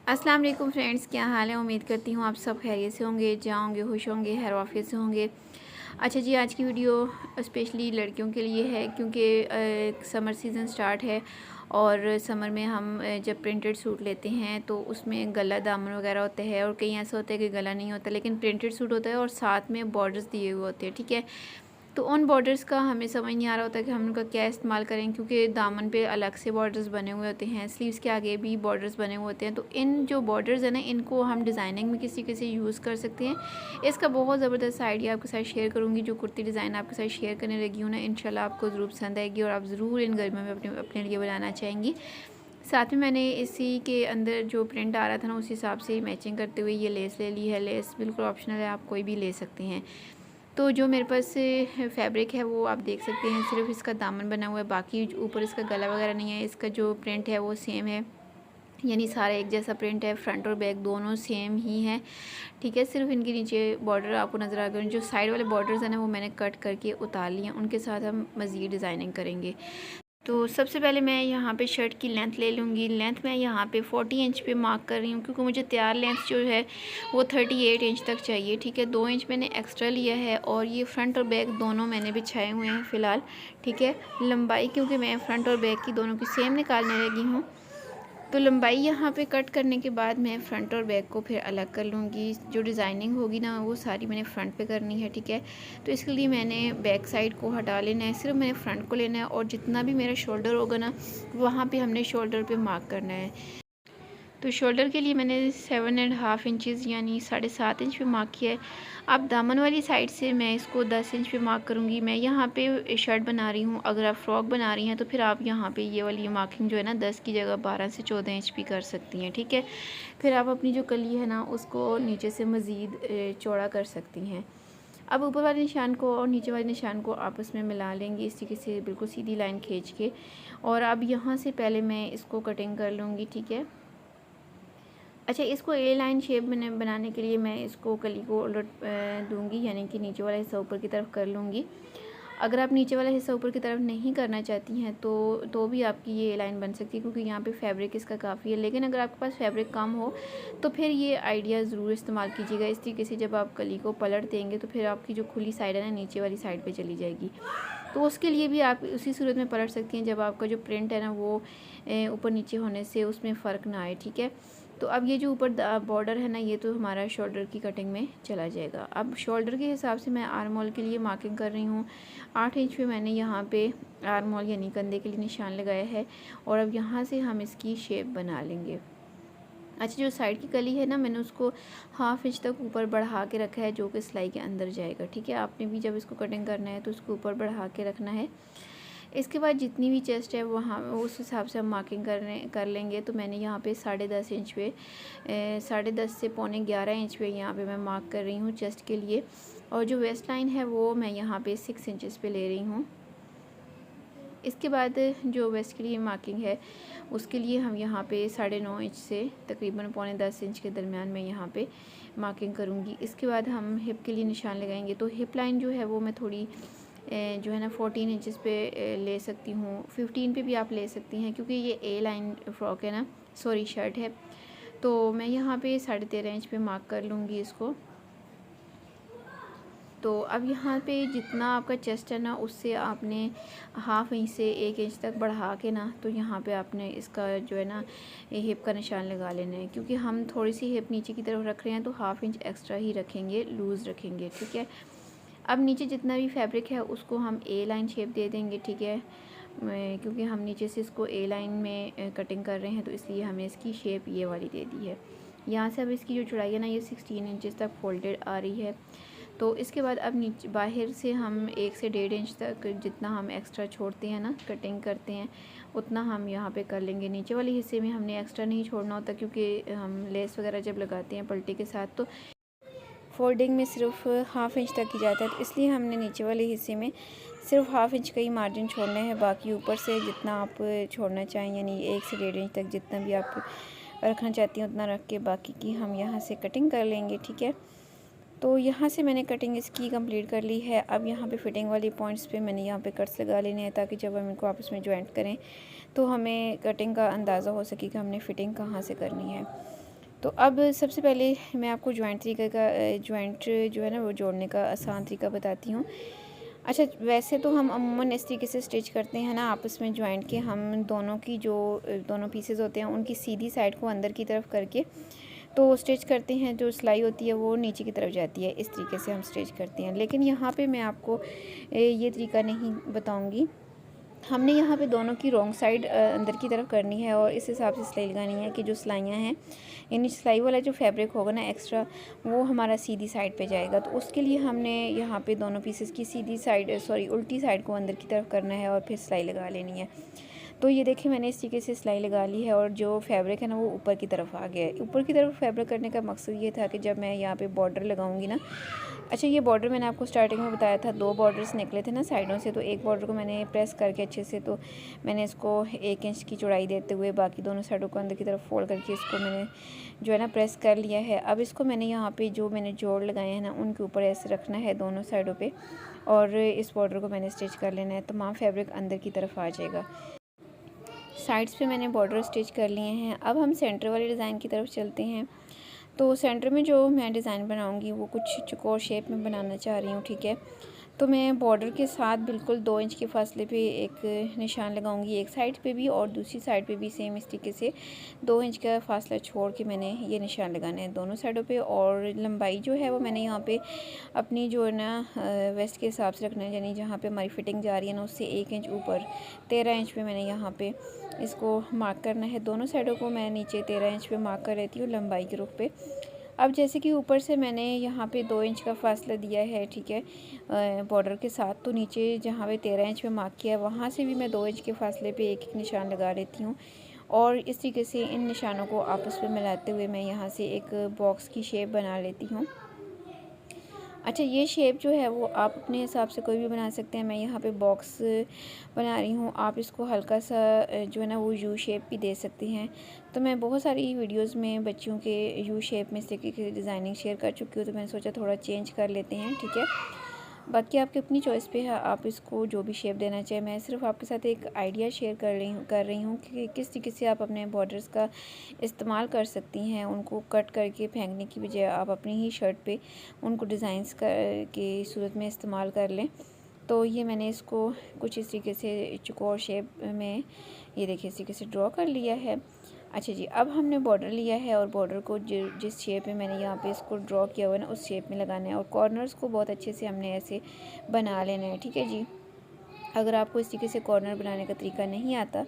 अस्सलाम वालेकुम फ्रेंड्स, क्या हाल है। उम्मीद करती हूँ आप सब खैरियत से होंगे, जाओगे खुश होंगे, खैर आफियत से होंगे। अच्छा जी, आज की वीडियो स्पेशली लड़कियों के लिए है क्योंकि समर सीज़न स्टार्ट है और समर में हम जब प्रिंटेड सूट लेते हैं तो उसमें गला दामन वगैरह होते हैं और कहीं ऐसा होता है कि गला नहीं होता, लेकिन प्रिंटेड सूट होता है और साथ में बॉर्डर्स दिए हुए होते हैं। ठीक है, तो उन बॉर्डर्स का हमें समझ नहीं आ रहा होता कि हम उनका क्या इस्तेमाल करें, क्योंकि दामन पे अलग से बॉर्डर्स बने हुए होते हैं, स्लीव्स के आगे भी बॉर्डर्स बने हुए होते हैं। तो इन जो बॉर्डर्स हैं ना, इनको हम डिज़ाइनिंग में किसी किसी यूज़ कर सकते हैं। इसका बहुत ज़बरदस्त आइडिया आपके साथ शेयर करूँगी। जो कुर्ती डिज़ाइन आपके साथ शेयर करने लगी हूँ ना, इंशाल्लाह आपको ज़रूर पसंद आएगी और आप ज़रूर इन गर्मियों में अपने लिए बनाना चाहेंगी। साथ में मैंने इसी के अंदर जो प्रिंट आ रहा था ना, उस हिसाब से मैचिंग करते हुए ये लेस ले ली है। लेस बिल्कुल ऑप्शनल है, आप कोई भी ले सकते हैं। तो जो मेरे पास फैब्रिक है वो आप देख सकते हैं, सिर्फ इसका दामन बना हुआ है, बाकी ऊपर इसका गला वगैरह नहीं है। इसका जो प्रिंट है वो सेम है, यानी सारा एक जैसा प्रिंट है, फ्रंट और बैक दोनों सेम ही है। ठीक है, सिर्फ इनके नीचे बॉर्डर आपको नज़र आ गए। जो साइड वाले बॉर्डर्स हैं ना, वो मैंने कट करके उतार लिए हैं, उनके साथ हम मज़ीद डिज़ाइनिंग करेंगे। तो सबसे पहले मैं यहाँ पे शर्ट की लेंथ ले लूँगी। लेंथ मैं यहाँ पे 40 इंच पे मार्क कर रही हूँ, क्योंकि मुझे तैयार लेंथ जो है वो 38 इंच तक चाहिए। ठीक है, 2 इंच मैंने एक्स्ट्रा लिया है और ये फ्रंट और बैक दोनों मैंने बिछाए हुए हैं फ़िलहाल। ठीक है, लंबाई क्योंकि मैं फ्रंट और बैक की दोनों की सेम निकालने लगी हूँ, तो लंबाई यहाँ पे कट करने के बाद मैं फ़्रंट और बैक को फिर अलग कर लूँगी। जो डिज़ाइनिंग होगी ना, वो सारी मैंने फ़्रंट पे करनी है। ठीक है, तो इसके लिए मैंने बैक साइड को हटा लेना है, सिर्फ मैंने फ़्रंट को लेना है और जितना भी मेरा शोल्डर होगा ना, वहाँ पे हमने शोल्डर पे मार्क करना है। तो शोल्डर के लिए मैंने 7.5 इंचज़ यानी 7.5 इंच पे मार्क किया है। अब दामन वाली साइड से मैं इसको 10 इंच पे मार्क करूँगी। मैं यहाँ पे शर्ट बना रही हूँ, अगर आप फ्रॉक बना रही हैं तो फिर आप यहाँ पे ये वाली मार्किंग जो है ना, 10 की जगह 12 से 14 इंच भी कर सकती हैं। ठीक है, फिर आप अपनी जो कली है ना, उसको नीचे से मज़ीद चौड़ा कर सकती हैं। अब ऊपर वाले निशान को और नीचे वाले निशान को आपस में मिला लेंगे इस तरीके से, बिल्कुल सीधी लाइन खींच के। और अब यहाँ से पहले मैं इसको कटिंग कर लूँगी। ठीक है, अच्छा, इसको ए लाइन शेप में बनाने के लिए मैं इसको कली को उलट दूँगी, यानी कि नीचे वाला हिस्सा ऊपर की तरफ कर लूँगी। अगर आप नीचे वाला हिस्सा ऊपर की तरफ नहीं करना चाहती हैं तो भी आपकी ये लाइन बन सकती है, क्योंकि यहाँ पे फैब्रिक इसका काफ़ी है। लेकिन अगर आपके पास फैब्रिक कम हो तो फिर ये आइडिया ज़रूर इस्तेमाल कीजिएगा। इस तरीके से जब आप कली को पलट देंगे तो फिर आपकी जो खुली साइड है ना, नीचे वाली साइड पे चली जाएगी। तो उसके लिए भी आप उसी सूरत में पलट सकती हैं जब आपका जो प्रिंट है ना, वो ऊपर नीचे होने से उसमें फ़र्क ना आए। ठीक है, तो अब ये जो ऊपर बॉर्डर है ना, ये तो हमारा शोल्डर की कटिंग में चला जाएगा। अब शोल्डर के हिसाब से मैं आर्म होल के लिए मार्किंग कर रही हूँ। 8 इंच पे मैंने यहाँ पे आर्म होल यानी कंधे के लिए निशान लगाया है और अब यहाँ से हम इसकी शेप बना लेंगे। अच्छा, जो साइड की कली है ना, मैंने उसको हाफ इंच तक ऊपर बढ़ा के रखा है, जो कि सिलाई के अंदर जाएगा। ठीक है, आपने भी जब इसको कटिंग करना है तो उसको ऊपर बढ़ा के रखना है। इसके बाद जितनी भी चेस्ट है वहाँ उस हिसाब से हम मार्किंग कर लेंगे। तो मैंने यहाँ पे 10.5 इंच पे 10.5 से 11.25 इंच पे यहाँ पे मैं मार्क कर रही हूँ चेस्ट के लिए। और जो वेस्ट लाइन है वो मैं यहाँ पे 6 इंचज़ पे ले रही हूँ। इसके बाद जो वेस्ट के लिए मार्किंग है उसके लिए हम यहाँ पे 9.5 इंच से तकरीबन 9.25 इंच के दरमियान में यहाँ पे मार्किंग करूँगी। इसके बाद हम हिप के लिए निशान लगाएंगे। तो हिप लाइन जो है वो मैं थोड़ी जो है ना 14 इंचज़ पे ले सकती हूँ, 15 पे भी आप ले सकती हैं, क्योंकि ये ए लाइन फ्रॉक है ना, सॉरी शर्ट है। तो मैं यहाँ पे 13.5 इंच पे मार्क कर लूँगी इसको। तो अब यहाँ पे जितना आपका चेस्ट है ना, उससे आपने हाफ इंच से 1 इंच तक बढ़ा के ना, तो यहाँ पे आपने इसका जो है ना हिप का निशान लगा लेना है, क्योंकि हम थोड़ी सी हिप नीचे की तरफ रख रहे हैं तो हाफ इंच एक्स्ट्रा ही रखेंगे, लूज़ रखेंगे। ठीक है, अब नीचे जितना भी फैब्रिक है उसको हम ए लाइन शेप दे देंगे। ठीक है, क्योंकि हम नीचे से इसको ए लाइन में कटिंग कर रहे हैं तो इसलिए हमने इसकी शेप ये वाली दे दी है। यहाँ से अब इसकी जो चौड़ाई है ना, ये 16 इंचज़ तक फोल्डेड आ रही है। तो इसके बाद अब नीचे बाहर से हम 1 से 1.5 इंच तक जितना हम एक्स्ट्रा छोड़ते हैं ना, कटिंग करते हैं, उतना हम यहाँ पे कर लेंगे। नीचे वाले हिस्से में हमने एक्स्ट्रा नहीं छोड़ना होता, क्योंकि हम लेस वगैरह जब लगाते हैं पल्टी के साथ तो फोल्डिंग में सिर्फ हाफ इंच तक की जाता है, तो इसलिए हमने नीचे वाले हिस्से में सिर्फ हाफ इंच का ही मार्जिन छोड़ना है। बाकी ऊपर से जितना आप छोड़ना चाहें, यानी 1 से 1.5 इंच तक जितना भी आप रखना चाहती हैं उतना रख के बाकी की हम यहाँ से कटिंग कर लेंगे। ठीक है, तो यहाँ से मैंने कटिंग इसकी कंप्लीट कर ली है। अब यहाँ पे फिटिंग वाली पॉइंट्स पे मैंने यहाँ पे कट्स लगा लेने हैं, ताकि जब हम इनको आपस में जॉइंट करें तो हमें कटिंग का अंदाज़ा हो सके कि हमने फ़िटिंग कहाँ से करनी है। तो अब सबसे पहले मैं आपको जॉइंट तरीके का जॉइंट जो है ना वो जोड़ने का आसान तरीका बताती हूँ। अच्छा, वैसे तो हम अमूमन इस तरीके से स्टिच करते हैं ना आपस में जॉइंट के, हम दोनों की जो दोनों पीसेस होते हैं उनकी सीधी साइड को अंदर की तरफ करके तो स्टिच करते हैं। जो सिलाई होती है वो नीचे की तरफ जाती है, इस तरीके से हम स्टिच करते हैं। लेकिन यहाँ पे मैं आपको ये तरीका नहीं बताऊँगी। हमने यहाँ पे दोनों की रॉन्ग साइड अंदर की तरफ करनी है और इस हिसाब से सिलाई लगानी है कि जो सिलाइयाँ हैं, यानी सिलाई वाला जो फैब्रिक होगा ना एक्स्ट्रा, वो हमारा सीधी साइड पे जाएगा। तो उसके लिए हमने यहाँ पे दोनों पीसेस की सीधी साइड उल्टी साइड को अंदर की तरफ करना है और फिर सिलाई लगा लेनी है। तो ये देखिए मैंने इस तरीके से सिलाई लगा ली है और जो फैब्रिक है ना वो ऊपर की तरफ आ गया है। ऊपर की तरफ फैब्रिक करने का मकसद ये था कि जब मैं यहाँ पे बॉर्डर लगाऊंगी ना, अच्छा ये बॉर्डर मैंने आपको स्टार्टिंग में बताया था, 2 बॉर्डर्स निकले थे ना साइडों से, तो एक बॉर्डर को मैंने प्रेस करके अच्छे से, तो मैंने इसको 1 इंच की चौड़ाई देते हुए बाकी दोनों साइडों को अंदर की तरफ फोल्ड करके इसको मैंने जो है ना प्रेस कर लिया है। अब इसको मैंने यहाँ पे जो मैंने जोड़ लगाए हैं ना उनके ऊपर ऐसे रखना है दोनों साइडों पे, और इस बॉर्डर को मैंने स्टिच कर लेना है। तमाम फैब्रिक अंदर की तरफ आ जाएगा। साइड्स पे मैंने बॉर्डर स्टिच कर लिए हैं। अब हम सेंटर वाले डिज़ाइन की तरफ चलते हैं। तो सेंटर में जो मैं डिज़ाइन बनाऊंगी वो कुछ चौकोर शेप में बनाना चाह रही हूँ, ठीक है। तो मैं बॉर्डर के साथ बिल्कुल 2 इंच के फासले पे एक निशान लगाऊंगी, एक साइड पे भी और दूसरी साइड पे भी सेम इस तरीके से 2 इंच का फासला छोड़ के मैंने ये निशान लगाने हैं दोनों साइडों पे। और लंबाई जो है वो मैंने यहाँ पे अपनी जो है ना वेस्ट के हिसाब से रखना है, यानी जहाँ पे हमारी फिटिंग जा रही है ना उससे 1 इंच ऊपर 13 इंच पे मैंने यहाँ पे इसको मार्क करना है। दोनों साइडों को मैं नीचे 13 इंच पे मार्क कर लेती हूँ लंबाई के रुख पे। अब जैसे कि ऊपर से मैंने यहाँ पे 2 इंच का फासला दिया है, ठीक है, बॉर्डर के साथ, तो नीचे जहाँ पे 13 इंच पे मार्क किया है वहाँ से भी मैं 2 इंच के फासले पे एक एक निशान लगा लेती हूँ। और इस तरीके से इन निशानों को आपस में मिलाते हुए मैं यहाँ से एक बॉक्स की शेप बना लेती हूँ। अच्छा, ये शेप जो है वो आप अपने हिसाब से कोई भी बना सकते हैं। मैं यहाँ पे बॉक्स बना रही हूँ, आप इसको हल्का सा जो है ना वो यू शेप भी दे सकते हैं। तो मैं बहुत सारी वीडियोस में बच्चियों के यू शेप में इस तरीके की डिज़ाइनिंग शेयर कर चुकी हूँ, तो मैंने सोचा थोड़ा चेंज कर लेते हैं, ठीक है। बाकी आपकी अपनी चॉइस पे है, आप इसको जो भी शेप देना चाहें। मैं सिर्फ आपके साथ एक आइडिया शेयर कर रही हूँ कि किस तरीके से आप अपने बॉर्डर्स का इस्तेमाल कर सकती हैं। उनको कट करके फेंकने की बजाय आप अपनी ही शर्ट पे उनको डिज़ाइंस की सूरत में इस्तेमाल कर लें। तो ये मैंने इसको कुछ इस तरीके से चौकोर शेप में, ये देखिए, इस तरीके से ड्रॉ कर लिया है। अच्छा जी, अब हमने बॉर्डर लिया है और बॉर्डर को जिस शेप में मैंने यहाँ पे इसको ड्रॉ किया हुआ है ना उस शेप में लगाना है, और कॉर्नर्स को बहुत अच्छे से हमने ऐसे बना लेना है, ठीक है जी। अगर आपको इस तरीके से कॉर्नर बनाने का तरीका नहीं आता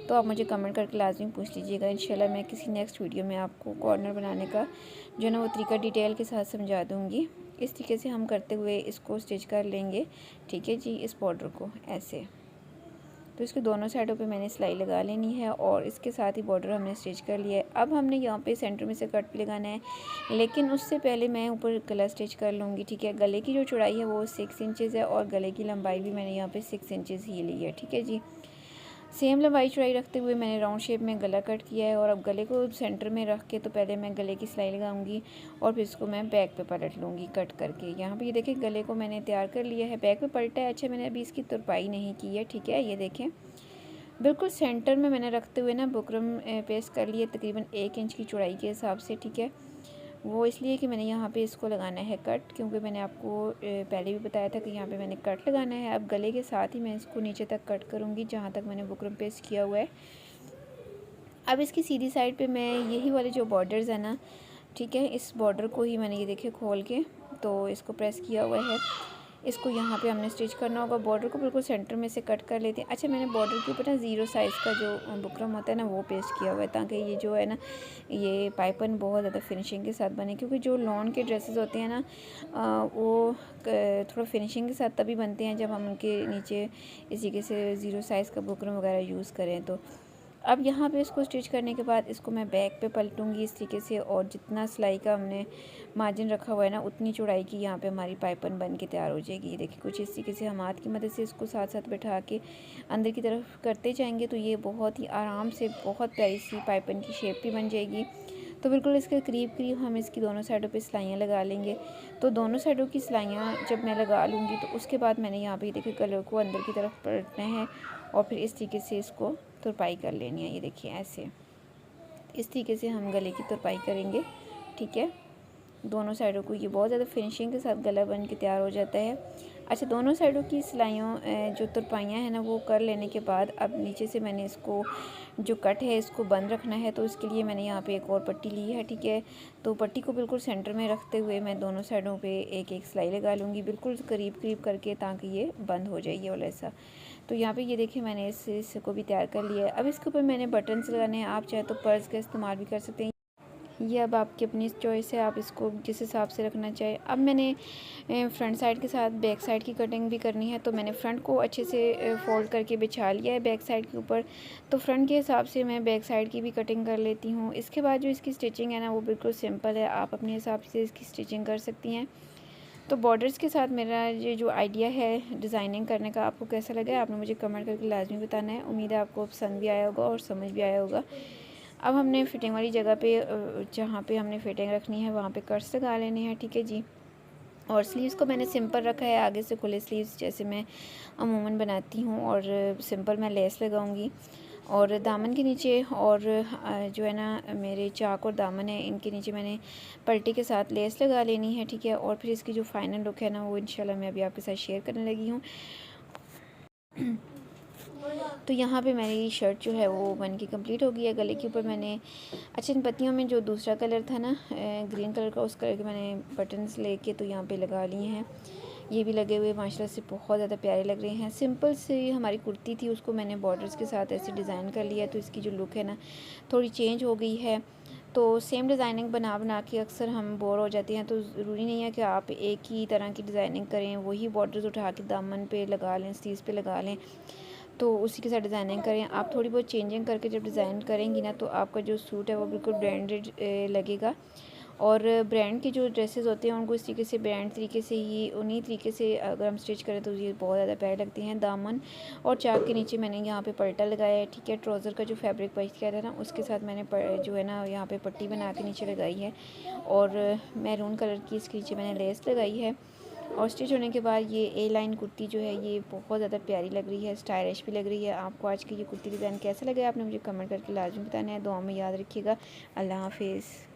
तो आप मुझे कमेंट करके लाजमी पूछ लीजिएगा। इंशाल्लाह मैं किसी नेक्स्ट वीडियो में आपको कॉर्नर बनाने का जो है ना वो तरीका डिटेल के साथ समझा दूँगी। इस तरीके से हम करते हुए इसको स्टिच कर लेंगे, ठीक है जी, इस बॉर्डर को ऐसे। तो इसके दोनों साइडों पे मैंने सिलाई लगा लेनी है और इसके साथ ही बॉर्डर हमने स्टिच कर लिया है। अब हमने यहाँ पे सेंटर में से कट भी लगाना है, लेकिन उससे पहले मैं ऊपर गला स्टिच कर लूँगी, ठीक है। गले की जो चौड़ाई है वो 6 इंचज़ है और गले की लंबाई भी मैंने यहाँ पे 6 इंचज़ ही ली है, ठीक है जी। सेम लंबाई चौड़ाई रखते हुए मैंने राउंड शेप में गला कट किया है। और अब गले को सेंटर में रख के तो पहले मैं गले की सिलाई लगाऊंगी और फिर इसको मैं बैक पे पलट लूँगी कट करके। यहाँ पे ये देखिए गले को मैंने तैयार कर लिया है, बैक पे पलटा है। अच्छा, मैंने अभी इसकी तुरपाई नहीं की है, ठीक है। ये देखें बिल्कुल सेंटर में मैंने रखते हुए ना बुकरम पेस्ट कर लिए तकरीबन 1 इंच की चौड़ाई के हिसाब से, ठीक है। वो इसलिए कि मैंने यहाँ पे इसको लगाना है कट, क्योंकि मैंने आपको पहले भी बताया था कि यहाँ पे मैंने कट लगाना है। अब गले के साथ ही मैं इसको नीचे तक कट करूँगी जहाँ तक मैंने बुकरम पेस्ट किया हुआ है। अब इसकी सीधी साइड पे मैं यही वाले जो बॉर्डर्स हैं ना, ठीक है, इस बॉर्डर को ही मैंने ये देखिए खोल के तो इसको प्रेस किया हुआ है। इसको यहाँ पे हमने स्टिच करना होगा। बॉर्डर को बिल्कुल सेंटर में से कट कर लेते हैं। अच्छा, मैंने बॉर्डर के ऊपर ना 0 साइज़ का जो बुकरम होता है ना वो पेस्ट किया हुआ है, ताकि ये जो है ना ये पाइपन बहुत ज़्यादा फिनिशिंग के साथ बने। क्योंकि जो लॉन के ड्रेसेस होते हैं ना वो थोड़ा फिनिशिंग के साथ तभी बनते हैं जब हम उनके नीचे इस तरीके से 0 साइज़ का बुकरम वगैरह यूज़ करें। तो अब यहाँ पे इसको स्टिच करने के बाद इसको मैं बैक पे पलटूँगी इस तरीके से, और जितना सिलाई का हमने मार्जिन रखा हुआ है ना उतनी चौड़ाई की यहाँ पे हमारी पाइपन बन के तैयार हो जाएगी। देखिए कुछ इस तरीके से हम हाथ की मदद से इसको साथ साथ बैठा के अंदर की तरफ करते जाएंगे तो ये बहुत ही आराम से बहुत प्यारी सी पाइपन की शेप भी बन जाएगी। तो बिल्कुल इसके करीब करीब हम इसकी दोनों साइडों पे सिलाइयाँ लगा लेंगे। तो दोनों साइडों की सिलाइयाँ जब मैं लगा लूँगी तो उसके बाद मैंने यहाँ पे देखिए कलर को अंदर की तरफ पलटना है और फिर इस तरीके से इसको तुरपाई कर लेनी है। ये देखिए ऐसे। इस तरीके से हम गले की तुरपाई करेंगे, ठीक है। दोनों साइडों को ये बहुत ज़्यादा फिनिशिंग के साथ गला बन के तैयार हो जाता है। अच्छा, दोनों साइडों की सिलाइयों जो तुरपाइयाँ हैं ना वो कर लेने के बाद अब नीचे से मैंने इसको जो कट है इसको बंद रखना है, तो इसके लिए मैंने यहाँ पे एक और पट्टी ली है, ठीक है। तो पट्टी को बिल्कुल सेंटर में रखते हुए मैं दोनों साइडों पे एक एक सिलाई लगा लूँगी, बिल्कुल करीब करीब करके, ताकि ये बंद हो जाए ये वाला ऐसा। तो यहाँ पे ये देखिए मैंने इसको भी तैयार कर लिया है। अब इसके ऊपर मैंने बटन्स लगाने हैं, आप चाहे तो पर्स का इस्तेमाल भी कर सकते हैं, ये अब आपकी अपनी चॉइस है, आप इसको जिस हिसाब से रखना चाहें। अब मैंने फ्रंट साइड के साथ बैक साइड की कटिंग भी करनी है, तो मैंने फ़्रंट को अच्छे से फ़ोल्ड करके बिछा लिया है बैक साइड के ऊपर। तो फ्रंट के हिसाब से मैं बैक साइड की भी कटिंग कर लेती हूँ। इसके बाद जो इसकी स्टिचिंग है ना वो बिल्कुल सिंपल है, आप अपने हिसाब से इसकी स्टिचिंग कर सकती हैं। तो बॉर्डर्स के साथ मेरा ये जो आइडिया है डिज़ाइनिंग करने का आपको कैसा लगा, आपने मुझे कमेंट करके लाजमी बताना है। उम्मीद है आपको पसंद भी आया होगा और समझ भी आया होगा। अब हमने फिटिंग वाली जगह पे जहाँ पे हमने फिटिंग रखनी है वहाँ पे कर्स लगा लेने हैं, ठीक है जी। और स्लीव्स को मैंने सिंपल रखा है, आगे से खुले स्लीव्स जैसे मैं अमूमन बनाती हूँ, और सिंपल मैं लेस लगाऊंगी। और दामन के नीचे और जो है ना मेरे चाक और दामन है इनके नीचे मैंने पल्टी के साथ लेस लगा लेनी है, ठीक है। और फिर इसकी जो फाइनल लुक है ना वो इंशाल्लाह मैं अभी आपके साथ शेयर करने लगी हूँ। तो यहाँ पे मेरी शर्ट जो है वो बन के कम्प्लीट हो गई है। गले के ऊपर मैंने अच्छा इन पत्तियों में जो दूसरा कलर था ना ग्रीन कलर का, उस कलर के मैंने बटन्स लेके तो यहाँ पे लगा लिए हैं। ये भी लगे हुए माशाल्लाह से बहुत ज़्यादा प्यारे लग रहे हैं। सिंपल से हमारी कुर्ती थी उसको मैंने बॉर्डर्स के साथ ऐसे डिज़ाइन कर लिया, तो इसकी जो लुक है ना थोड़ी चेंज हो गई है। तो सेम डिज़ाइनिंग बना बना के अक्सर हम बोर हो जाते हैं, तो ज़रूरी नहीं है कि आप एक ही तरह की डिज़ाइनिंग करें, वही बॉर्डर्स उठा के दामन पे लगा लें, स्लीव्स पे लगा लें, तो उसी के साथ डिज़ाइनिंग करें। आप थोड़ी बहुत चेंजिंग करके जब डिज़ाइन करेंगी ना तो आपका जो सूट है वो बिल्कुल ब्रांडेड लगेगा। और ब्रांड की जो ड्रेसेस होते हैं उनको इस तरीके से ब्रांड तरीके से ही उन्हीं तरीके से अगर हम स्टिच करें तो ये बहुत ज़्यादा प्यारे लगती हैं। दामन और चाक के नीचे मैंने यहाँ पे पल्टा लगाया है, ठीक है। ट्राउज़र का जो फैब्रिक बच गया था ना उसके साथ मैंने जो है ना यहाँ पे पट्टी बना के नीचे लगाई है, और मैरून कलर की इसके नीचे मैंने लेस लगाई है। और स्टिच होने के बाद ये ए लाइन कुर्ती जो है ये बहुत ज़्यादा प्यारी लग रही है, स्टाइलिश भी लग रही है। आपको आज की ये कुर्ती डिज़ाइन कैसा लगा आपने मुझे कमेंट करके लाजमी बताना है। दुआ में याद रखिएगा। अल्लाह हाफिज़।